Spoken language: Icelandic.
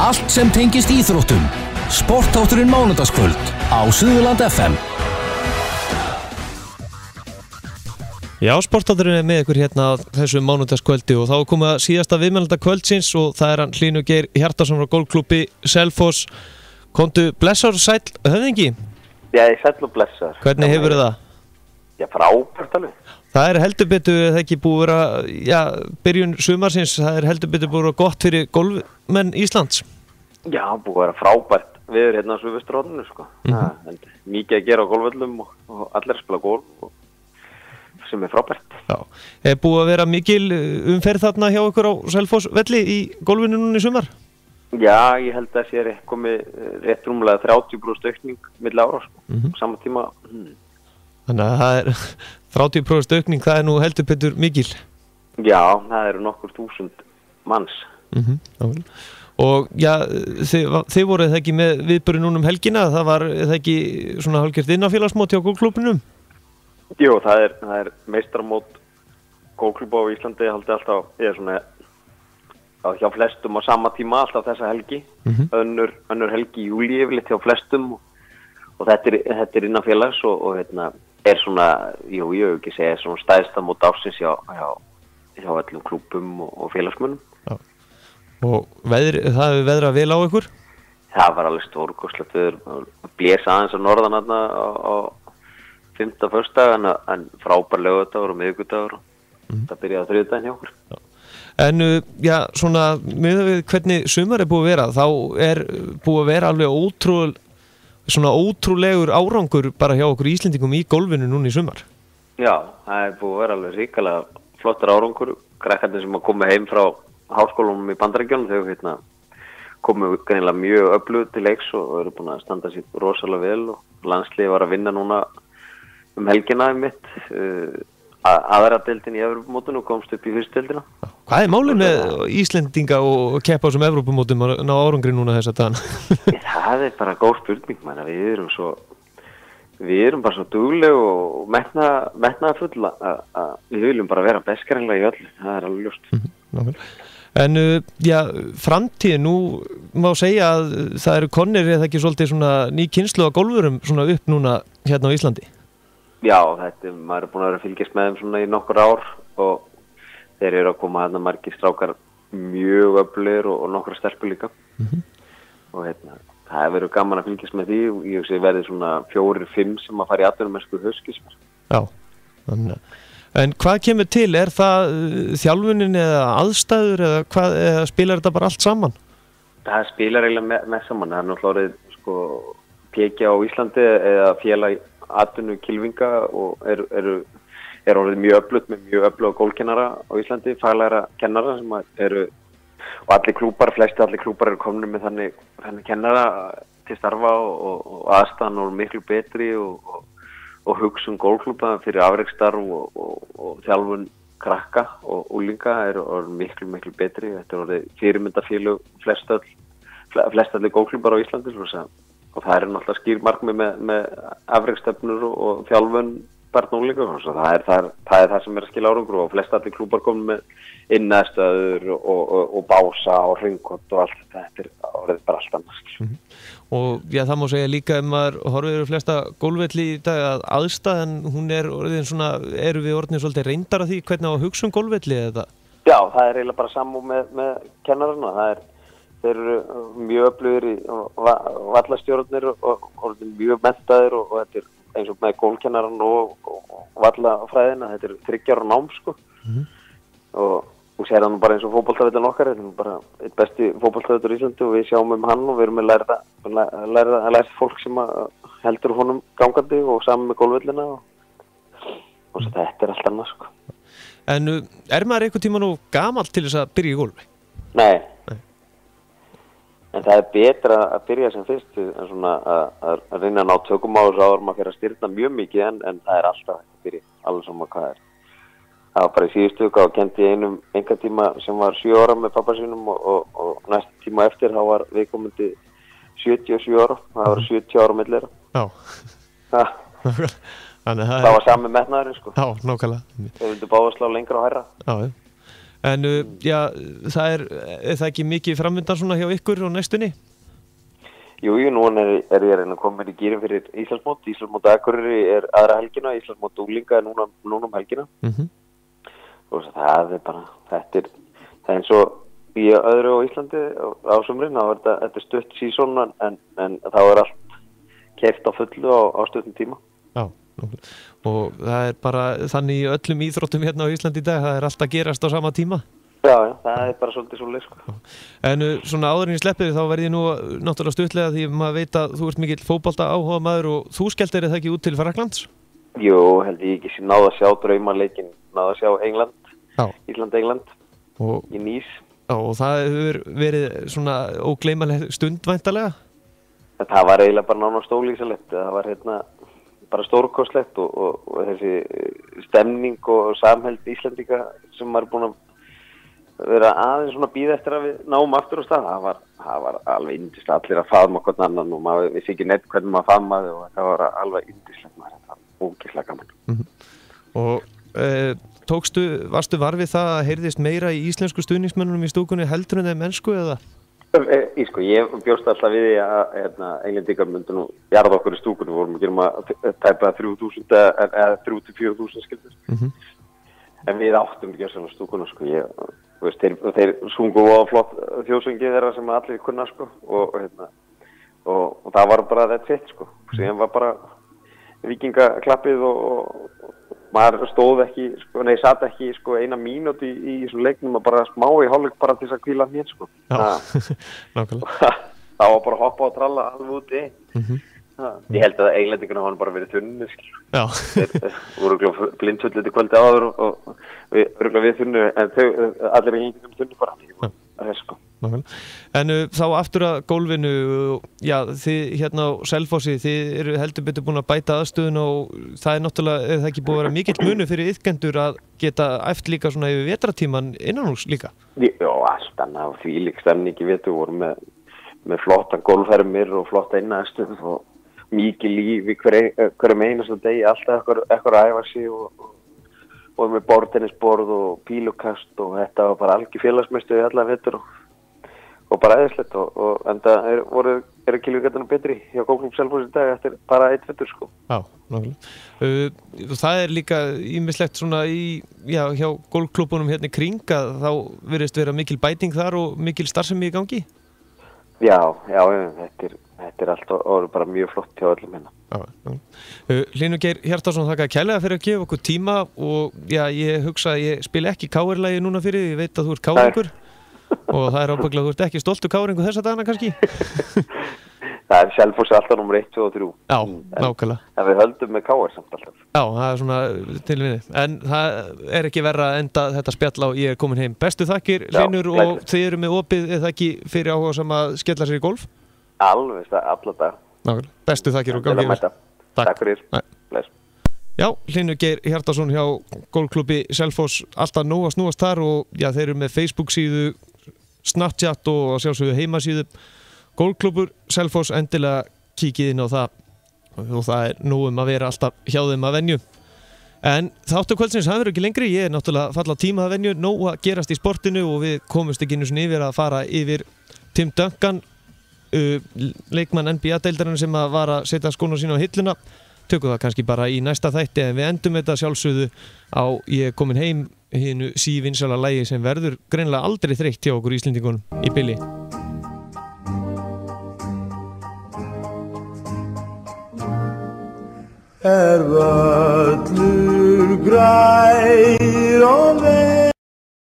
Allt sem tengist íþróttum. Sportþátturinn mánudagskvöld á Suðurland FM. Já, sportþátturinn með ykkur hérna þessu mánudagskvöldi og þá er komið að síðasta viðmælanda kvöldsins og það hann Hlynur Geir Hjartarson frá golfklúbbi Selfoss. Komdu blessaður sæll höfðingi? Já, sæll og blessaður. Hvernig hefur það? Já, frábært alveg. Það heldur betur, það ekki búið að vera, byrjun sumarsins, það heldur betur búið að vera gott fyrir golfmenn Íslands. Já, búið að vera frábært viður hérna á Suðvesturhorninu, sko. Mikið að gera á golfvöllum og allir spila golf, sem frábært. Já, búið að vera mikil umferð þarna hjá ykkur á Selfoss velli í golfinu núna í sumar? Já, ég held að það sé komið rétt rúmlega 30% aukning milli ára, sko, sama tíma. Þannig að það 30% aukning, það nú heldur betur mikil. Já, það eru nokkur þúsund manns. Og já, þið voruð það ekki með viðburði núna helgina, það var það ekki svona hálfgjört innanfélagsmót hjá golfklúbbinum? Jú, það er meistaramót golfklúbba á Íslandi, haldið alltaf, svona hjá flestum á sama tíma, alltaf þessa helgi. Önnur helgi í júlí yfirleitt hjá flestum og þetta er innanfélags og er svona, ég hef ekki segja, svona stæðsta mót ársins hjá öllum klúbbum og félagsmönnum. Já. Og það hefur veðrað vel á ykkur? Það var alveg stórkostlegt veður, blés aðeins á norðan á 5. föstudag en frábær laugardagur og miðvikudagur og það byrjaði á þriðjudaginn hjá okkur. Já. En svona, miðað við hvernig sumar búið að vera, þá búið að vera alveg ótrúlegur árangur bara hjá okkur Íslendingum í golfinu núna í sumar. Já, það búið að vera alveg ríkalega flottar árangur. Krakkarnir sem að koma heim frá háskólunum í Bandaríkjunum, þau komu greinilega mjög öflug til leiks og eru búin að standa sér rosalega vel og landsliðið var að vinna núna helgina mitt. Aðra deildin í Evrópumótinu og komst upp í fyrstdeildina. Hvað málið með Íslendinga og keppa á þessum Evrópumótum að ná árangri núna þessa dagana? Það bara góð spurning, við erum bara svo dugleg og metnaðarfull að við viljum bara vera bestgreinlega í öllu, það er alveg ljóst. En framtíð, nú má segja að það eru konir eða ekki svolítið svona ný kynslóð af golfurum svona upp núna hérna á Íslandi? Já, maður búin að vera að fylgjast með þeim svona í nokkur ár og þeir eru að koma hérna margir strákar mjög öflugir og nokkra stelpur líka. Og það verður gaman að fylgjast með því og ég sé verði svona 4-5 sem að fara í atvinnumennsku haustskismar. Já, en hvað kemur til? Er það þjálfunin eða aðstæður eða spilar þetta bara allt saman? Það spilar eiginlega með saman. Það náttúrulega orðið Pekja á Íslandi eða félag atvinnu kylfinga og er orðið mjög öflugt með mjög öfluga gólkennara á Íslandi, faglæra kennara sem eru og allir klúbar eru komnir með þannig kennara til starfa og aðstæðan og miklu betri og hugsun gólklúba fyrir afreksstarf og þjálfun krakka og unglinga er miklu betri. Þetta er orðið fyrirmyndafélög flestallir gólklúbar á Íslandi og það er náttúrulega skýr markmið með afreksstöfnur og þjálfun barn og unglinga. Það er það sem er að skila árangur og flestallir klúbar komið með innaðstöður og bása og hringkott og allt þetta er orðið bara allt annars. Og það má segja líka maður horfir flesta gólfvelli í dag að aðstæðan hún er orðin svona, eru við orðin svolítið reyndar að því hvernig á að hugsa gólfvelli eða? Já, það er eiginlega bara samúð með kennarana. Þeir eru mjög öflugir í vallastjórnir og orðin mjög menntaðir og þetta er eins og með gólkennaran og vallafræðina, þetta er 3 ára nám sko. Og sér það bara eins og fótboltavöllin okkar, þetta er bara eitt besti fótboltavöllur í Íslandi og við sjáum hann og við erum að læra fólk sem heldur honum gangandi og saman með gólvöllina og þetta er allt annað sko. En maður einhvern tíma nú gamall til þess að byrja í gólfi? Nei. En það er betra að byrja sem fyrst en svona að reyna að ná tökum á þessu áður maður fyrir að styrna mjög mikið en það er alltaf að byrja, alveg saman hvað er. Það var bara í síðustu viku og kenndi ég einum engatíma sem var 7 ára með pappa sínum og næsta tíma eftir þá var viðkomandi 77 ára, það var 70 ára millera. Já. Það var sami metnaðurinn sko. Já, nákvæmlega. Þeir vildu báða slá lengra og hærra. Já. En já, það er það ekki mikið framöndan svona hjá ykkur á næstunni? Jú, núna er ég að reyna að koma mér í gýrin fyrir Íslandsmót. Íslandsmót Akureyri er aðra helgina, Íslandsmót unglinga er núna um helgina. Og það er bara, það er eins og í öðru á Íslandi á sumrin, þá er þetta stutt sísón en þá er allt keypt á fullu á stuttum tíma. Já, og það er bara þannig í öllum íþróttum hérna á Íslandi í dag, það er allt að gerast á sama tíma. Já, það er bara svolítið svoleiðis sko. En svona áður en ég sleppi þig þá verð ég nú náttúrulega stuttlega því maður veit að þú ert mikill fótbolta áhuga maður og þú skelltir það ekki út til Frakklands? Jú, held ég ekki náða að sjá draumaleikin, náða að sjá England, Ísland-England í Nýs. Já, og það hefur verið svona ógleymanleg stund væntanlega? Það var eiginlega bara nánast ólýsanlegt, það var bara stórkostlegt og þessi stemning og samheld Íslendinga sem maður er búin að vera aðeins svona bíða eftir að við náum aftur á stað. Það var alveg yndislegt, allir að faðma hvern annan og maður vissi ekki neitt hvernig maður faðmaði og það var alveg yndislegt, maður, það var ógeðslega gaman. Og varstu varfið það að heyrðist meira í íslensku stuðningsmönnunum í stúkunni heldur en þeim mennsku eða? Ég bjóst alltaf við því að Englendingar myndu nú jarða okkur í stúkunni, vorum að gera tæpa 3.000 eða 3.000-4.000 skildur. En við áttum ekki að stúkunna sko, þeir sungu á flott þjóðsöngi þeirra sem allir kunna sko og það var bara þetta sitt sko, síðan var bara vikingaklappið og maður stóð ekki, satt ekki sko eina mínútu í þessum leiknum og bara smá í hálfleik bara til þess að hvíla mér sko. Nákvæmlega. Það var bara að hoppa og tralla alveg úti. Ég held að Englendingarna hafa bara verið þunni skil. Já. Þeir voru blindfullið til kvöldi áður og við þunni, en allir Englendingarna þunni bara. Það er sko. En þá aftur að gólfinu, já, þið hérna á Selfossi, þið eru heldur betur búin að bæta aðstöðun og það er náttúrulega, er það ekki búið að vera mikill munu fyrir iðkendur að geta æft líka svona yfir vetratíman innanhús líka? Já, allt annað, þvílík stemning í vetur, voru með flotta gólfhermir og flotta innastöð og mikið líf í hverjum einasta degi, alltaf ekkur að æfa sig og með borðtennisborð og pílukast og þetta var bara algjör félagsmestu í alla vetur og bara eðislegt og enda eru kilvíkarnir betri hjá Golfklúbb Selfoss í dag eftir bara eitt vetur sko. Já, nákvæmlega. Það er líka ýmislegt svona hjá golfklúbbunum hérna í kring að þá virðist vera mikil bæting þar og mikil starfsemi í gangi? Já, þetta er allt og bara mjög flott hjá öllum hérna. Hlynur Geir Hjartarson, þakka kærlega fyrir að gefa okkur tíma og já, ég hugsa að ég spil ekki KR-lagi núna fyrir, ég veit að þú ert KR-ingur og það er ábygglega að þú ert ekki stoltur KR-ingu þessa dagana kannski? Það er Selfoss alltaf nummer 1, 2 og 3. Já, nákvæmlega. En við höldum með KR samt alltaf. Já, það er svona tilvinni. En það er ekki verra að enda þetta spjall á ég er komin heim. Bestu þakkir, Hlynur, og þið eru með opið eða ekki fyrir áhuga sem að skella sér í golf? Alveg, alla dag. Nákvæmlega. Bestu þakkir og gangi yfir. Takk fyrir. Bless. Já, Hlynur Geir Hjartarson hjá Golfklúbbi Selfoss, alltaf nóg að snúast þar og já, þeir eru með Facebook síðu, Snapchat og sjálfsögðu heimasíðu. Golfklúbbur Selfoss, endilega kíkið inn á það og það er nú að vera alltaf hjá þeim að venju. En þáttu kvöldsins, það verður ekki lengri, ég er náttúrulega falla tíma að venju, nóg að gerast í sportinu og við komumst ekki einu sinni yfir að fara yfir Tim Duncan, leikmann NBA-deildarinn sem að var að setja skóna sína á hilluna. Tökum það kannski bara í næsta þætti en við endum þetta sjálfsögðu á ég er komin heim hinu sívinsala lagi sem verður greinilega aldrei þreytt hjá okkur Íslendingunum í bili. Völlur grænn